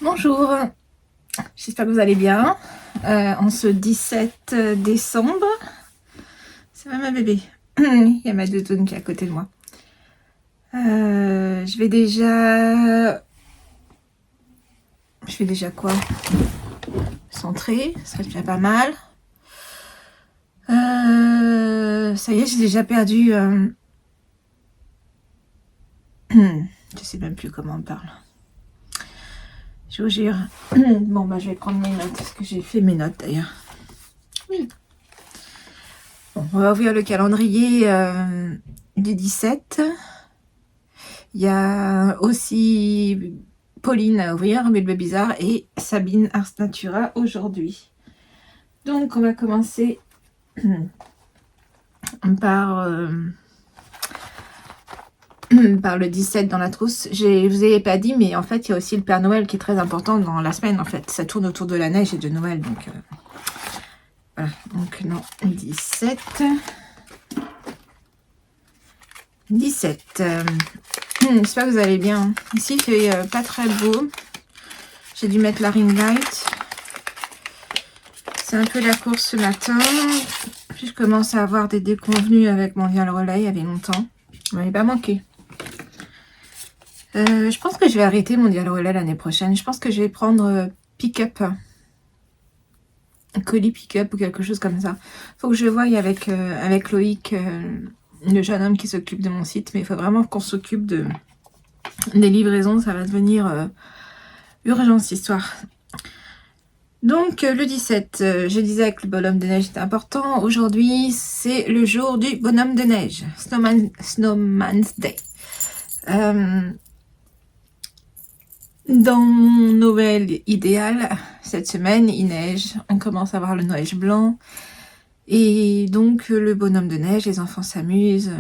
Bonjour, j'espère que vous allez bien. En ce 17 décembre, ça va ma bébé. Il y a ma doudoune qui est à côté de moi. Je vais déjà quoi? Centrer, ça serait déjà pas mal. Ça y est, j'ai déjà perdu. Je sais même plus comment on parle. Je vous jure. Bon, bah, je vais prendre mes notes, parce que j'ai fait mes notes d'ailleurs. Oui. Bon, on va ouvrir le calendrier du 17. Il y a aussi Pauline à ouvrir, Mille Bizarre, et Sabine Ars Natura aujourd'hui. Donc, on va commencer par le 17 dans la trousse. Je vous ai pas dit, mais en fait, il y a aussi le Père Noël qui est très important dans la semaine. En fait, ça tourne autour de la neige et de Noël. Donc, voilà. Donc, non, 17. 17. J'espère que vous allez bien. Ici, il fait pas très beau. J'ai dû mettre la ring light. C'est un peu la course ce matin. Puis je commence à avoir des déconvenus avec mon Mondial Relay. Il y avait longtemps. Il m'avait pas manqué. Je pense que je vais arrêter Mondial Relay l'année prochaine. Je pense que je vais prendre pick-up. Colis pick-up ou quelque chose comme ça. Faut que je voie avec Loïc, le jeune homme qui s'occupe de mon site. Mais il faut vraiment qu'on s'occupe des livraisons. Ça va devenir urgence cette histoire. Donc le 17, je disais que le bonhomme de neige était important. Aujourd'hui, c'est le jour du bonhomme de neige. Snowman's Day. Dans mon Noël idéal, cette semaine, il neige. On commence à voir le neige blanc. Et donc, le bonhomme de neige, les enfants s'amusent.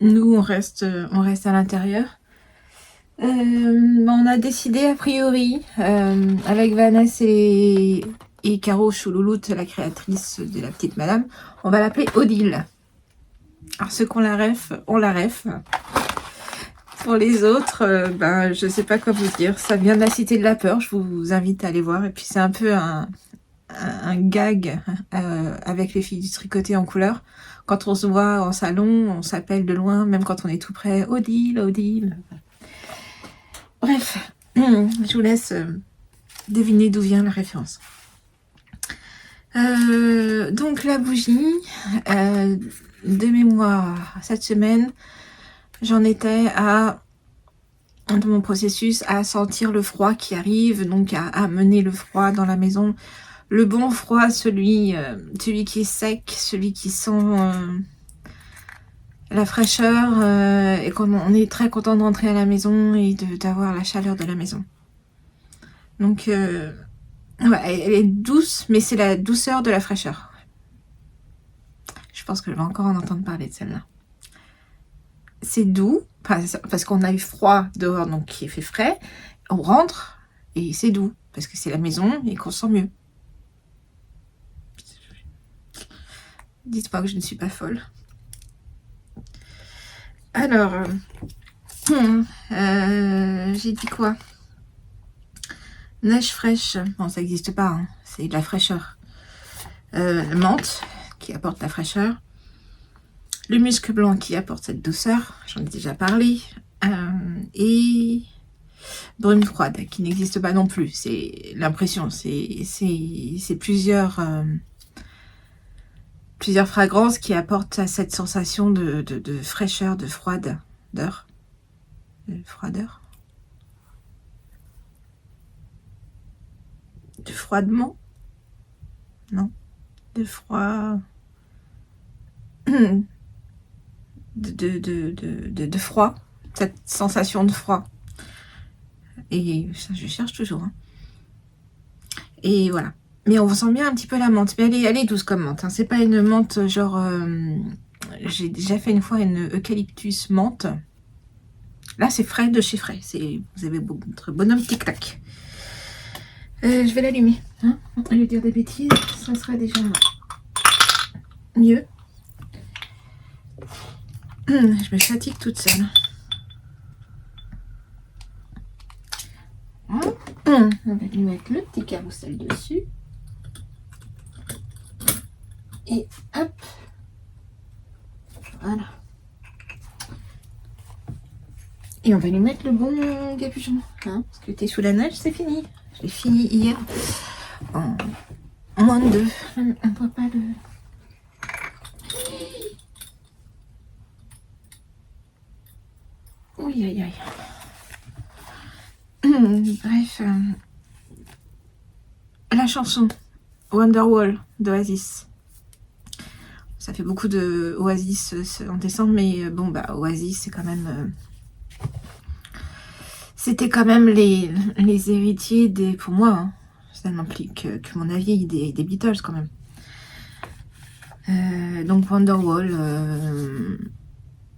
Nous, on reste à l'intérieur. On a décidé, a priori, avec Vanessa et Caro Choulouloute, la créatrice de la petite madame, on va l'appeler Odile. Alors, ceux qu'on la ref, on la ref. Pour les autres, je sais pas quoi vous dire. Ça vient de la Cité de la Peur. Je vous invite à aller voir. Et puis c'est un peu un gag avec les filles du tricoté en couleur. Quand on se voit en salon, on s'appelle de loin, même quand on est tout près. Odile, Odile. Bref, je vous laisse deviner d'où vient la référence. Donc la bougie, de mémoire, cette semaine, j'en étais dans mon processus, à sentir le froid qui arrive, donc à amener le froid dans la maison. Le bon froid, celui qui est sec, celui qui sent la fraîcheur, et on est très content de rentrer à la maison et d'avoir la chaleur de la maison. Donc, ouais, elle est douce, mais c'est la douceur de la fraîcheur. Je pense que je vais encore en entendre parler de celle-là. C'est doux, parce qu'on a eu froid dehors, donc il fait frais. On rentre et c'est doux, parce que c'est la maison et qu'on sent mieux. Dites-moi que je ne suis pas folle. Alors, j'ai dit quoi? Neige fraîche. Bon, ça n'existe pas, hein. C'est de la fraîcheur. Menthe, qui apporte la fraîcheur. Le musc blanc qui apporte cette douceur, j'en ai déjà parlé, et brume froide qui n'existe pas non plus, c'est l'impression, c'est plusieurs fragrances qui apportent cette sensation de fraîcheur, de froideur, de froidement, non, de froid, de froid, cette sensation de froid. Et ça, je cherche toujours. Hein. Et voilà. Mais on sent bien un petit peu la menthe. Mais elle est douce comme menthe. Hein. C'est pas une menthe genre... j'ai déjà fait une fois une eucalyptus menthe. Là, c'est frais de chez frais. Vous avez votre bonhomme tic-tac. Je vais l'allumer. Hein, on va lui dire des bêtises. Ça serait déjà mieux. Je me fatigue toute seule. Hein, On va lui mettre le petit carrousel dessus. Et hop. Voilà. Et on va lui mettre le bon capuchon. Hein, parce que t'es sous la neige, c'est fini. Je l'ai fini hier. En moins de 2. On ne voit pas le... Oui, aïe, aïe. Bref. La chanson Wonderwall d'Oasis. Ça fait beaucoup de Oasis en décembre, mais bon, bah, Oasis, c'est quand même... C'était quand même les héritiers des... Pour moi, hein, ça n'implique que mon avis des Beatles, quand même. Donc, Wonderwall...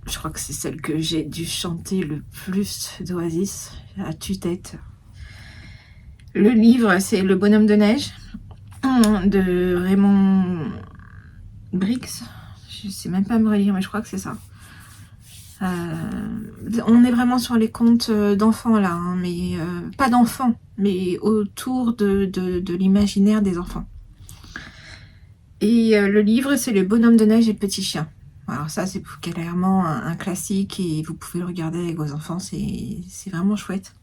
je crois que c'est celle que j'ai dû chanter le plus d'Oasis, à tue-tête. Le livre, c'est Le Bonhomme de Neige, de Raymond Briggs. Je sais même pas me relire, mais je crois que c'est ça. On est vraiment sur les contes d'enfants là, hein, mais pas d'enfants, mais autour de l'imaginaire des enfants. Et le livre, c'est Le Bonhomme de Neige et le Petit Chien. Alors ça, c'est clairement un classique et vous pouvez le regarder avec vos enfants, c'est vraiment chouette.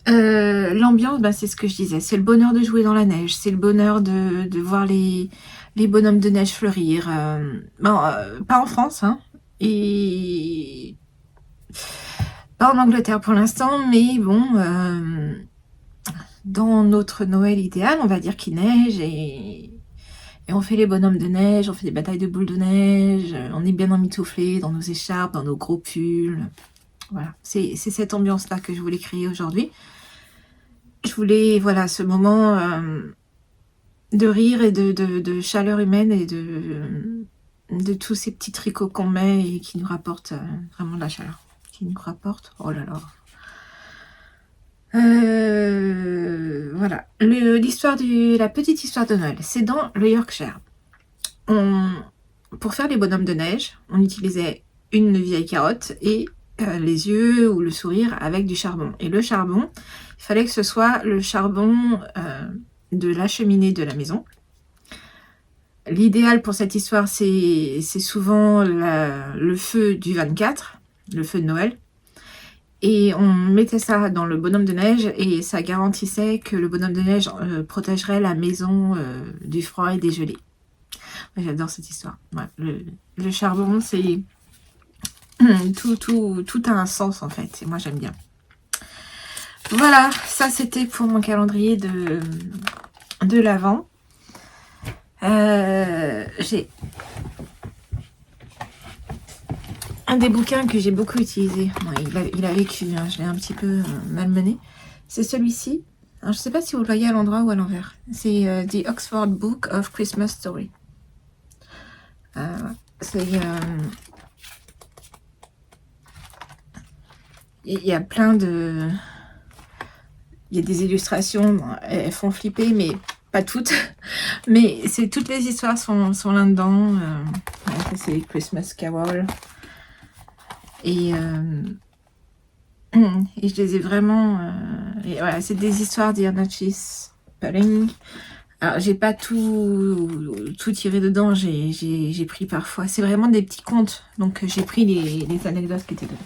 L'ambiance, bah, c'est ce que je disais, c'est le bonheur de jouer dans la neige, c'est le bonheur de voir les bonhommes de neige fleurir. Pas en France, hein, et pas en Angleterre pour l'instant, mais bon, dans notre Noël idéal, on va dire qu'il neige et on fait les bonhommes de neige, on fait des batailles de boules de neige, on est bien emmitouflés dans nos écharpes, dans nos gros pulls. Voilà, c'est cette ambiance-là que je voulais créer aujourd'hui. Je voulais, voilà, ce moment de rire et de chaleur humaine et de tous ces petits tricots qu'on met et qui nous rapportent vraiment de la chaleur. Qui nous rapportent, oh là là. Voilà, la petite histoire de Noël, c'est dans le Yorkshire. Pour faire les bonhommes de neige, on utilisait une vieille carotte et les yeux ou le sourire avec du charbon. Et le charbon, il fallait que ce soit le charbon de la cheminée de la maison. L'idéal pour cette histoire, c'est souvent le feu du 24, le feu de Noël. Et on mettait ça dans le bonhomme de neige et ça garantissait que le bonhomme de neige protégerait la maison du froid et des gelées. J'adore cette histoire. Ouais, le charbon, c'est... Tout a un sens en fait. Et moi, j'aime bien. Voilà, ça c'était pour mon calendrier de l'Avent. J'ai un des bouquins que j'ai beaucoup utilisé. Ouais, il a vécu, hein, je l'ai un petit peu malmené. C'est celui-ci. Je ne sais pas si vous le voyez à l'endroit ou à l'envers. C'est The Oxford Book of Christmas Story. C'est... il y a plein de... Il y a des illustrations, bon, elles font flipper, mais pas toutes. Mais toutes les histoires sont là-dedans. C'est Christmas Carol. Et je les ai vraiment... et voilà, c'est des histoires d'Ignatius Pelling. Alors, j'ai pas tout tiré dedans. J'ai pris parfois... C'est vraiment des petits contes. Donc, j'ai pris les anecdotes qui étaient dedans.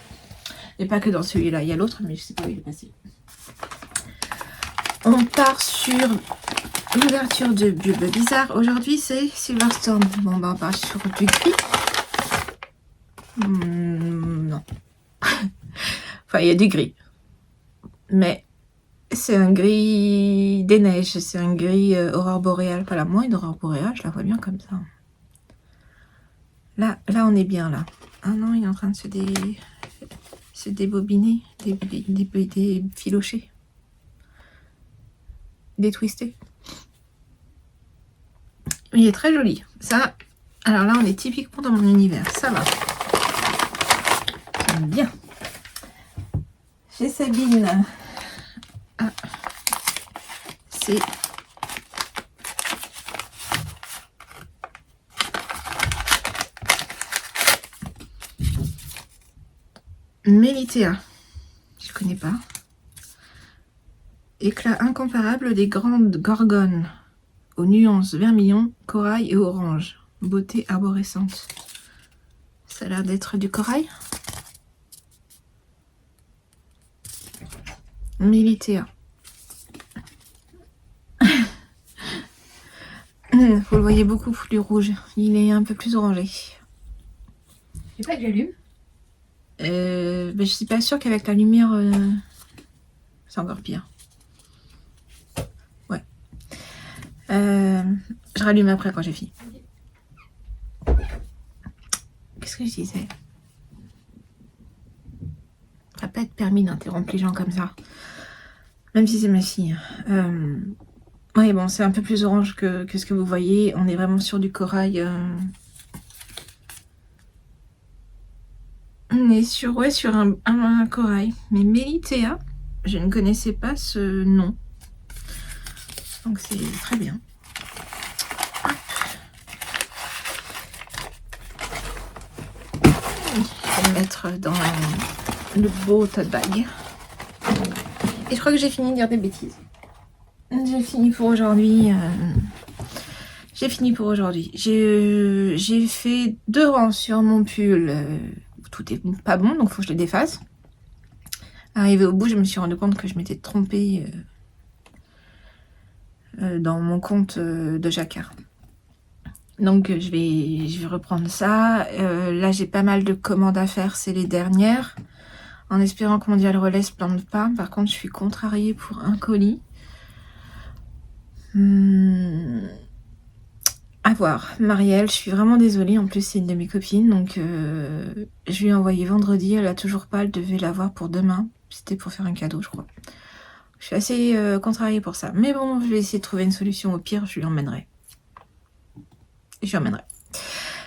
Et pas que dans celui-là. Il y a l'autre, mais je sais pas où il est passé. On part sur l'ouverture de Bulbe Bizarre. Aujourd'hui, c'est Silverstone. Bon, bah, on part sur du gris. Non. Enfin, il y a du gris. Mais c'est un gris des neiges. C'est un gris aurore boréale. Pas la moins d'aurore boréale, je la vois bien comme ça. Là, on est bien, là. Ah non, il est en train de se débobiner, des filocher. Détwisté. Il est très joli. Ça, alors là, on est typiquement dans mon univers. Ça va. J'aime bien. Chez Sabine. Ah. C'est... Melitea. Je connais pas. Éclat incomparable des grandes gorgones aux nuances vermillon, corail et orange. Beauté arborescente. Ça a l'air d'être du corail. Militea. Vous le voyez beaucoup plus rouge. Il est un peu plus orangé. C'est pas que j'allume. Je suis pas sûre qu'avec la lumière, c'est encore pire. Ouais. Je rallume après quand j'ai fini. Qu'est-ce que je disais? Ça va pas être permis d'interrompre les gens comme ça. Même si c'est ma fille. Oui, bon, c'est un peu plus orange que ce que vous voyez. On est vraiment sur du corail. On est sur, ouais, sur un corail. Mais Militea, je ne connaissais pas ce nom. Donc c'est très bien. Hop. Je vais le mettre dans le beau tote bag. Et je crois que j'ai fini de dire des bêtises. J'ai fini pour aujourd'hui. J'ai fini pour aujourd'hui. J'ai fait 2 rangs sur mon pull. Tout est pas bon, donc il faut que je le défasse. Arrivé au bout, je me suis rendu compte que je m'étais trompée dans mon compte de jacquard. Donc je vais reprendre ça. Là, j'ai pas mal de commandes à faire, c'est les dernières. En espérant que Mondial Relais se plante pas. Par contre, je suis contrariée pour un colis. À voir. Marielle, je suis vraiment désolée. En plus, c'est une de mes copines. Donc, je lui ai envoyé vendredi. Elle a toujours pas. Elle devait l'avoir pour demain. C'était pour faire un cadeau, je crois. Je suis assez contrariée pour ça. Mais bon, je vais essayer de trouver une solution. Au pire, je lui emmènerai. Je lui emmènerai.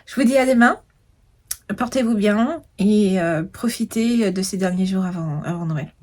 Je vous dis à demain. Portez-vous bien et profitez de ces derniers jours avant Noël.